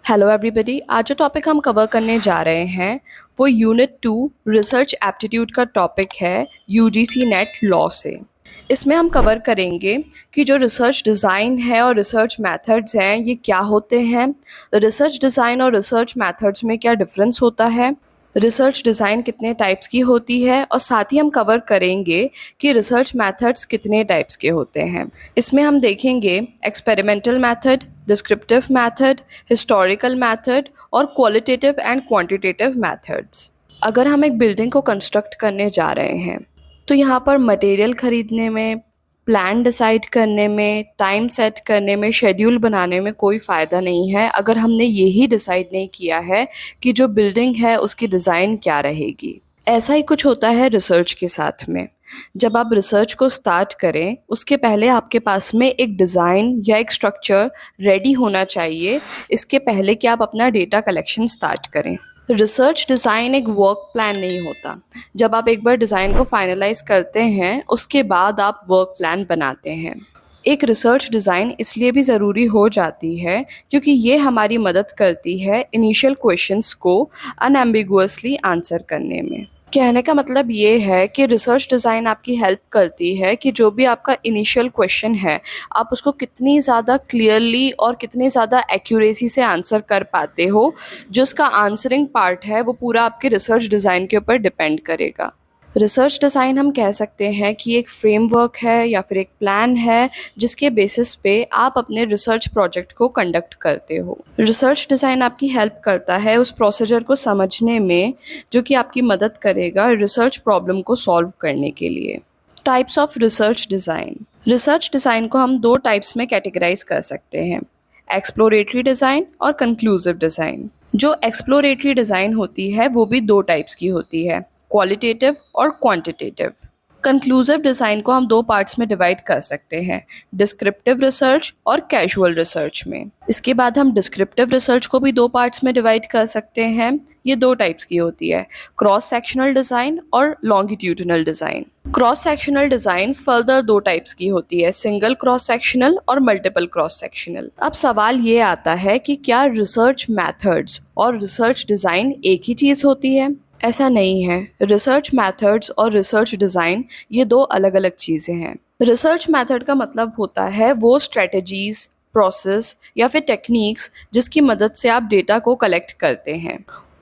Hello everybody. आज जो topic हम कवर करने जा रहे हैं वो यूनिट 2 रिसर्च एप्टीट्यूड का टॉपिक है यूजीसी नेट लॉ से। इसमें हम कवर करेंगे कि जो रिसर्च डिज़ाइन है और रिसर्च मेथड्स हैं ये क्या होते हैं, रिसर्च डिज़ाइन और रिसर्च मेथड्स में क्या डिफरेंस होता है, रिसर्च डिज़ाइन कितने टाइप्स की होती है और साथ ही हम कवर करेंगे कि रिसर्च मेथड्स कितने टाइप्स के होते हैं। इसमें हम देखेंगे experimental method, descriptive method, historical method और क्वालिटेटिव एंड क्वांटिटेटिव मेथड्स। अगर हम एक बिल्डिंग को कंस्ट्रक्ट करने जा रहे हैं तो यहाँ पर मटेरियल खरीदने में, प्लान डिसाइड करने में, टाइम सेट करने में, शेड्यूल बनाने में कोई फ़ायदा नहीं है अगर हमने यही डिसाइड नहीं किया है कि जो बिल्डिंग है उसकी डिज़ाइन क्या रहेगी। ऐसा ही कुछ होता है रिसर्च के साथ में। जब आप रिसर्च को स्टार्ट करें उसके पहले आपके पास में एक डिज़ाइन या एक स्ट्रक्चर रेडी होना चाहिए, इसके पहले कि आप अपना डेटा कलेक्शन स्टार्ट करें। रिसर्च डिज़ाइन एक वर्क प्लान नहीं होता। जब आप एक बार डिज़ाइन को फाइनलाइज करते हैं उसके बाद आप वर्क प्लान बनाते हैं। एक रिसर्च डिज़ाइन इसलिए भी ज़रूरी हो जाती है क्योंकि ये हमारी मदद करती है इनिशियल क्वेश्चंस को अनएम्बिगुअसली आंसर करने में। कहने का मतलब ये है कि रिसर्च डिज़ाइन आपकी हेल्प करती है कि जो भी आपका इनिशियल क्वेश्चन है आप उसको कितनी ज़्यादा क्लियरली और कितनी ज़्यादा एक्यूरेसी से आंसर कर पाते हो। जो उसका आंसरिंग पार्ट है वो पूरा आपके रिसर्च डिज़ाइन के ऊपर डिपेंड करेगा। रिसर्च डिज़ाइन हम कह सकते हैं कि एक फ्रेमवर्क है या फिर एक प्लान है जिसके बेसिस पे आप अपने रिसर्च प्रोजेक्ट को कंडक्ट करते हो। रिसर्च डिज़ाइन आपकी हेल्प करता है उस प्रोसीजर को समझने में जो कि आपकी मदद करेगा रिसर्च प्रॉब्लम को सॉल्व करने के लिए। Types of research design. Research design को हम दो टाइप्स में कैटेगराइज कर सकते हैं, एक्सप्लोरेटरी डिज़ाइन और कंक्लूसिव डिज़ाइन। जो एक्सप्लोरेटरी डिज़ाइन होती है वो भी दो टाइप्स की होती है, क्वालिटेटिव और क्वांटिटेटिव। कंक्लूसिव डिज़ाइन को हम दो पार्ट्स में डिवाइड कर सकते हैं, डिस्क्रिप्टिव रिसर्च और कैजुअल रिसर्च में। इसके बाद हम डिस्क्रिप्टिव रिसर्च को भी दो पार्ट्स में डिवाइड कर सकते हैं। ये दो टाइप्स की होती है, क्रॉस सेक्शनल डिज़ाइन और longitudinal design. Cross sectional design further दो टाइप्स की होती है, सिंगल क्रॉस सेक्शनल और मल्टीपल क्रॉस सेक्शनल। अब सवाल ये आता है कि क्या रिसर्च मेथड्स और रिसर्च डिज़ाइन एक ही चीज़ होती है? ऐसा नहीं है। रिसर्च मेथड्स और रिसर्च डिज़ाइन ये दो अलग अलग चीज़ें हैं। रिसर्च मेथड का मतलब होता है वो स्ट्रेटजीज, प्रोसेस या फिर टेक्निक्स जिसकी मदद से आप डेटा को कलेक्ट करते हैं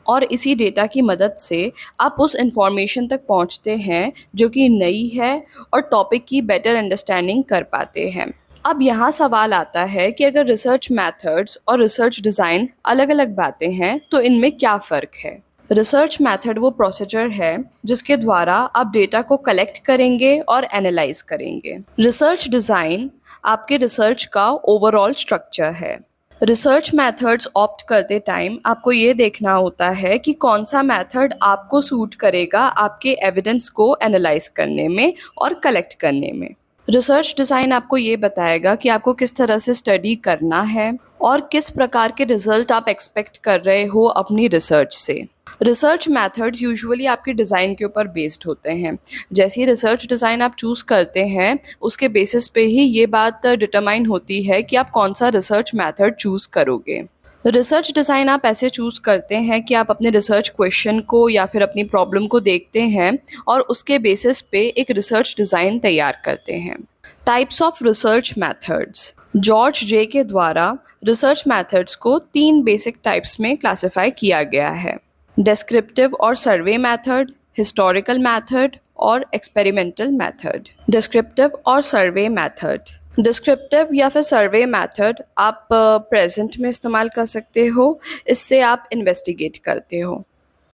और इसी डेटा की मदद से आप उस इंफॉर्मेशन तक पहुंचते हैं जो कि नई है और टॉपिक की बेटर अंडरस्टैंडिंग कर पाते हैं। अब यहाँ सवाल आता है कि अगर रिसर्च मेथड्स और रिसर्च डिज़ाइन अलग अलग बातें हैं तो इनमें क्या फ़र्क है। रिसर्च मेथड वो प्रोसीजर है जिसके द्वारा आप डेटा को कलेक्ट करेंगे और एनालाइज करेंगे। रिसर्च डिज़ाइन आपके रिसर्च का ओवरऑल स्ट्रक्चर है। रिसर्च मेथड्स ऑप्ट करते टाइम आपको ये देखना होता है कि कौन सा मेथड आपको सूट करेगा आपके एविडेंस को एनालाइज करने में और कलेक्ट करने में। रिसर्च डिज़ाइन आपको ये बताएगा कि आपको किस तरह से स्टडी करना है और किस प्रकार के रिजल्ट आप एक्सपेक्ट कर रहे हो अपनी रिसर्च से। रिसर्च मेथड्स यूजुअली आपके डिज़ाइन के ऊपर बेस्ड होते हैं। जैसी रिसर्च डिज़ाइन आप चूज़ करते हैं उसके बेसिस पे ही ये बात डिटरमाइन होती है कि आप कौन सा रिसर्च मेथड चूज़ करोगे। रिसर्च डिज़ाइन आप ऐसे चूज़ करते हैं कि आप अपने रिसर्च क्वेश्चन को या फिर अपनी प्रॉब्लम को देखते हैं और उसके बेसिस पे एक रिसर्च डिज़ाइन तैयार करते हैं। Types of research methods. George J के द्वारा रिसर्च मेथड्स को तीन बेसिक टाइप्स में क्लासिफाई किया गया है, डिस्क्रिप्टिव और सर्वे मेथड, हिस्टोरिकल मेथड और एक्सपेरिमेंटल मेथड। डिस्क्रिप्टिव और सर्वे मेथड। डिस्क्रिप्टिव या फिर सर्वे मेथड आप प्रेजेंट में इस्तेमाल कर सकते हो, इससे आप इन्वेस्टिगेट करते हो।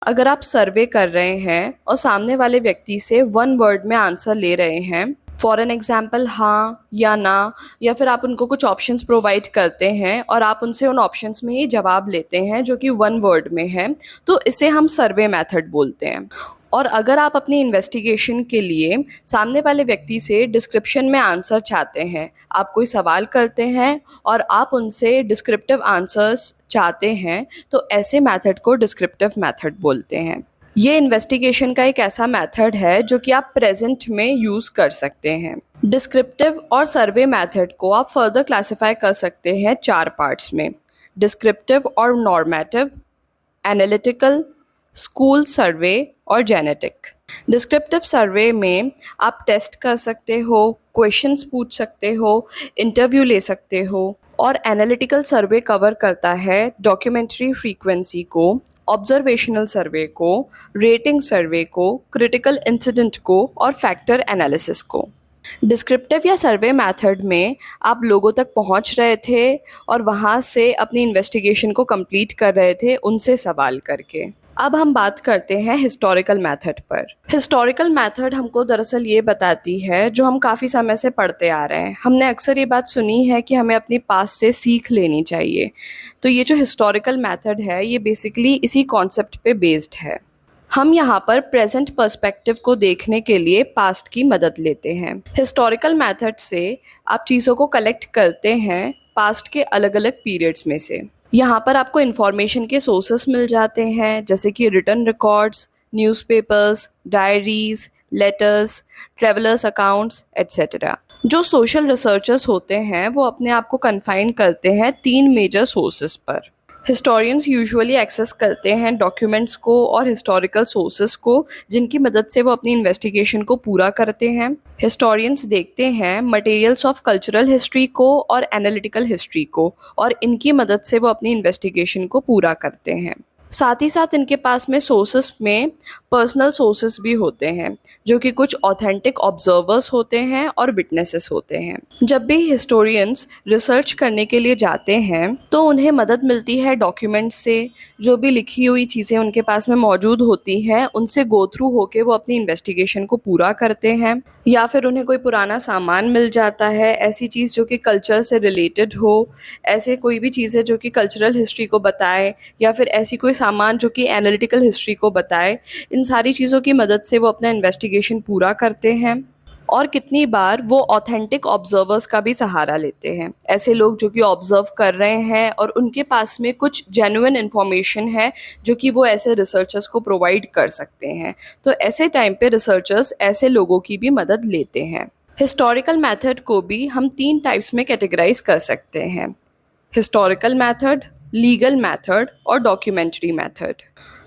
अगर आप सर्वे कर रहे हैं और सामने वाले व्यक्ति से वन वर्ड में आंसर ले रहे हैं, फॉर एन एग्जाम्पल हाँ या ना, या फिर आप उनको कुछ ऑप्शंस प्रोवाइड करते हैं और आप उनसे उन ऑप्शंस में ही जवाब लेते हैं जो कि वन वर्ड में है, तो इसे हम सर्वे मेथड बोलते हैं। और अगर आप अपनी इन्वेस्टिगेशन के लिए सामने वाले व्यक्ति से डिस्क्रिप्शन में आंसर चाहते हैं, आप कोई सवाल करते हैं और आप उनसे डिस्क्रिप्टिव आंसर्स चाहते हैं, तो ऐसे मेथड को डिस्क्रिप्टिव मेथड बोलते हैं। ये इन्वेस्टिगेशन का एक ऐसा मेथड है जो कि आप प्रेजेंट में यूज़ कर सकते हैं। डिस्क्रिप्टिव और सर्वे मेथड को आप फर्दर क्लासिफाई कर सकते हैं चार पार्ट्स में, डिस्क्रिप्टिव और नॉर्मेटिव, एनालिटिकल, स्कूल सर्वे और जेनेटिक। डिस्क्रिप्टिव सर्वे में आप टेस्ट कर सकते हो, क्वेश्चंस पूछ सकते हो, इंटरव्यू ले सकते हो। और एनालिटिकल सर्वे कवर करता है डॉक्यूमेंट्री फ्रीक्वेंसी को, ऑब्जर्वेशनल सर्वे को, रेटिंग सर्वे को, क्रिटिकल इंसिडेंट को और फैक्टर एनालिसिस को। डिस्क्रिप्टिव या सर्वे मेथड में आप लोगों तक पहुंच रहे थे और वहां से अपनी इन्वेस्टिगेशन को कंप्लीट कर रहे थे उनसे सवाल करके। अब हम बात करते हैं हिस्टोरिकल मेथड पर। हिस्टोरिकल मेथड हमको दरअसल ये बताती है जो हम काफ़ी समय से पढ़ते आ रहे हैं। हमने अक्सर ये बात सुनी है कि हमें अपनी पास्ट से सीख लेनी चाहिए। तो ये जो हिस्टोरिकल मेथड है ये बेसिकली इसी कॉन्सेप्ट पे बेस्ड है। हम यहाँ पर प्रेजेंट पर्सपेक्टिव को देखने के लिए पास्ट की मदद लेते हैं। हिस्टोरिकल मेथड से आप चीज़ों को कलेक्ट करते हैं पास्ट के अलग अलग पीरियड्स में से। यहाँ पर आपको इन्फॉर्मेशन के सोर्सेस मिल जाते हैं जैसे कि written records, newspapers, diaries, letters, travellers accounts etcetera. जो सोशल रिसर्चर्स होते हैं वो अपने आप को कन्फाइन करते हैं 3 मेजर सोर्सेस पर। हिस्टोरियंस यूजुअली एक्सेस करते हैं डॉक्यूमेंट्स को और हिस्टोरिकल सोर्सेस को जिनकी मदद से वो अपनी इन्वेस्टिगेशन को पूरा करते हैं। हिस्टोरियंस देखते हैं मटेरियल्स ऑफ कल्चरल हिस्ट्री को और एनालिटिकल हिस्ट्री को और इनकी मदद से वो अपनी इन्वेस्टिगेशन को पूरा करते हैं। साथ ही साथ इनके पास में सोर्सेस में पर्सनल सोर्सेस भी होते हैं जो कि कुछ ऑथेंटिक ऑब्जर्वर्स होते हैं और विटनेसेस होते हैं। जब भी हिस्टोरियंस रिसर्च करने के लिए जाते हैं तो उन्हें मदद मिलती है डॉक्यूमेंट्स से। जो भी लिखी हुई चीज़ें उनके पास में मौजूद होती हैं उनसे गो थ्रू होके वो अपनी इन्वेस्टिगेशन को पूरा करते हैं। या फिर उन्हें कोई पुराना सामान मिल जाता है, ऐसी चीज़ जो कि कल्चर से रिलेटेड हो, ऐसे कोई भी चीज़ें जो कि कल्चरल हिस्ट्री को बताए या फिर ऐसी कोई सामान जो कि एनालिटिकल हिस्ट्री को बताए। इन सारी चीज़ों की मदद से वो अपना इन्वेस्टिगेशन पूरा करते हैं। और कितनी बार वो ऑथेंटिक ऑब्जर्वर्स का भी सहारा लेते हैं, ऐसे लोग जो कि ऑब्जर्व कर रहे हैं और उनके पास में कुछ जेन्युइन इन्फॉर्मेशन है जो कि वो ऐसे रिसर्चर्स को प्रोवाइड कर सकते हैं। तो ऐसे टाइम पे रिसर्चर्स ऐसे लोगों की भी मदद लेते हैं। हिस्टोरिकल मेथड को भी हम 3 टाइप्स में कैटेगराइज कर सकते हैं: हिस्टोरिकल मेथड, लीगल मेथड और डॉक्यूमेंट्री मेथड।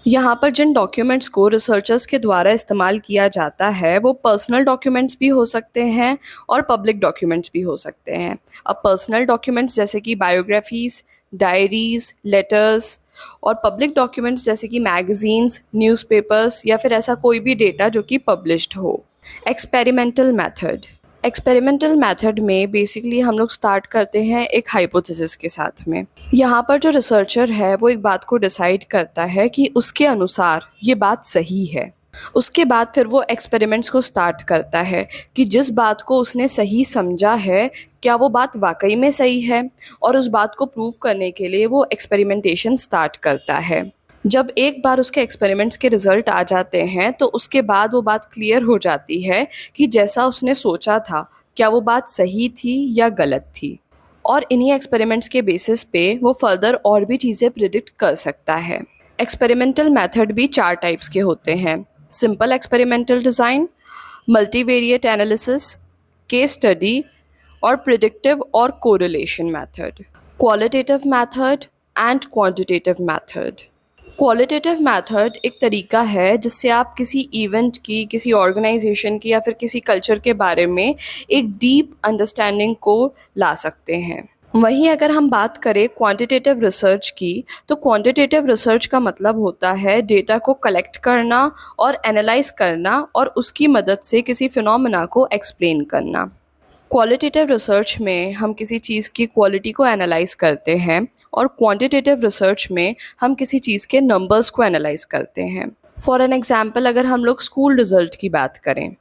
यहाँ पर जिन डॉक्यूमेंट्स को रिसर्चर्स के द्वारा इस्तेमाल किया जाता है वो पर्सनल डॉक्यूमेंट्स भी हो सकते हैं और पब्लिक डॉक्यूमेंट्स भी हो सकते हैं। अब पर्सनल डॉक्यूमेंट्स जैसे कि बायोग्राफीज़, डायरीज़, लेटर्स और पब्लिक डॉक्यूमेंट्स जैसे कि मैगजीन्स, न्यूज़पेपर्स या फिर ऐसा कोई भी डेटा जो कि पब्लिश्ड हो। Experimental method. एक्सपेरिमेंटल मेथड में बेसिकली हम लोग स्टार्ट करते हैं एक हाइपोथेसिस के साथ में। यहाँ पर जो रिसर्चर है वो एक बात को डिसाइड करता है कि उसके अनुसार ये बात सही है। उसके बाद फिर वो एक्सपेरिमेंट्स को स्टार्ट करता है कि जिस बात को उसने सही समझा है क्या वो बात वाकई में सही है, और उस बात को प्रूव करने के लिए वो एक्सपेरिमेंटेशन स्टार्ट करता है। जब एक बार उसके एक्सपेरिमेंट्स के रिज़ल्ट आ जाते हैं तो उसके बाद वो बात क्लियर हो जाती है कि जैसा उसने सोचा था क्या वो बात सही थी या गलत थी। और इन्हीं एक्सपेरिमेंट्स के बेसिस पे वो फर्दर और भी चीज़ें प्रिडिक्ट कर सकता है। एक्सपेरिमेंटल मेथड भी 4 टाइप्स के होते हैं: simple experimental design, multivariate analysis, case study और प्रिडिक्टिव और correlation method. Qualitative method and quantitative method. Qualitative method एक तरीका है जिससे आप किसी इवेंट की, किसी ऑर्गेनाइजेशन की या फिर किसी कल्चर के बारे में एक डीप अंडरस्टैंडिंग को ला सकते हैं। वहीं अगर हम बात करें क्वांटिटेटिव रिसर्च की तो क्वांटिटेटिव रिसर्च का मतलब होता है डेटा को कलेक्ट करना और एनालाइज करना और उसकी मदद से किसी फिनोमेना को एक्सप्लेन करना। क्वालिटेटिव रिसर्च में हम किसी चीज़ की क्वालिटी को एनालाइज करते हैं और क्वांटिटेटिव रिसर्च में हम किसी चीज़ के नंबर्स को एनालाइज करते हैं। फॉर एन एग्जांपल अगर हम लोग स्कूल रिज़ल्ट की बात करें,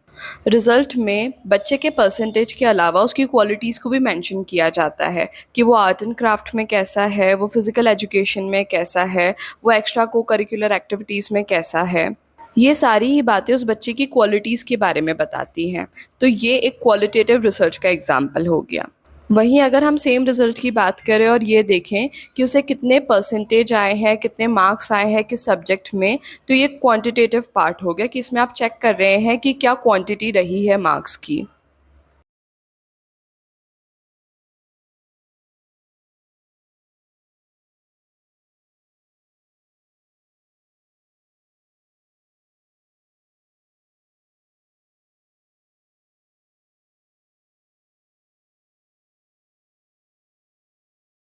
रिज़ल्ट में बच्चे के परसेंटेज के अलावा उसकी क्वालिटीज़ को भी मेंशन किया जाता है कि वो आर्ट एंड क्राफ्ट में कैसा है, वो फिज़िकल एजुकेशन में कैसा है, वो एक्स्ट्रा को करिकुलर एक्टिविटीज़ में कैसा है। ये सारी ही बातें उस बच्चे की क्वालिटीज़ के बारे में बताती हैं। तो ये एक क्वालिटेटिव रिसर्च का एग्जाम्पल हो गया। वहीं अगर हम सेम रिज़ल्ट की बात करें और ये देखें कि उसे कितने परसेंटेज आए हैं, कितने मार्क्स आए हैं किस सब्जेक्ट में, तो ये क्वांटिटेटिव पार्ट हो गया कि इसमें आप चेक कर रहे हैं कि क्या क्वांटिटी रही है मार्क्स की।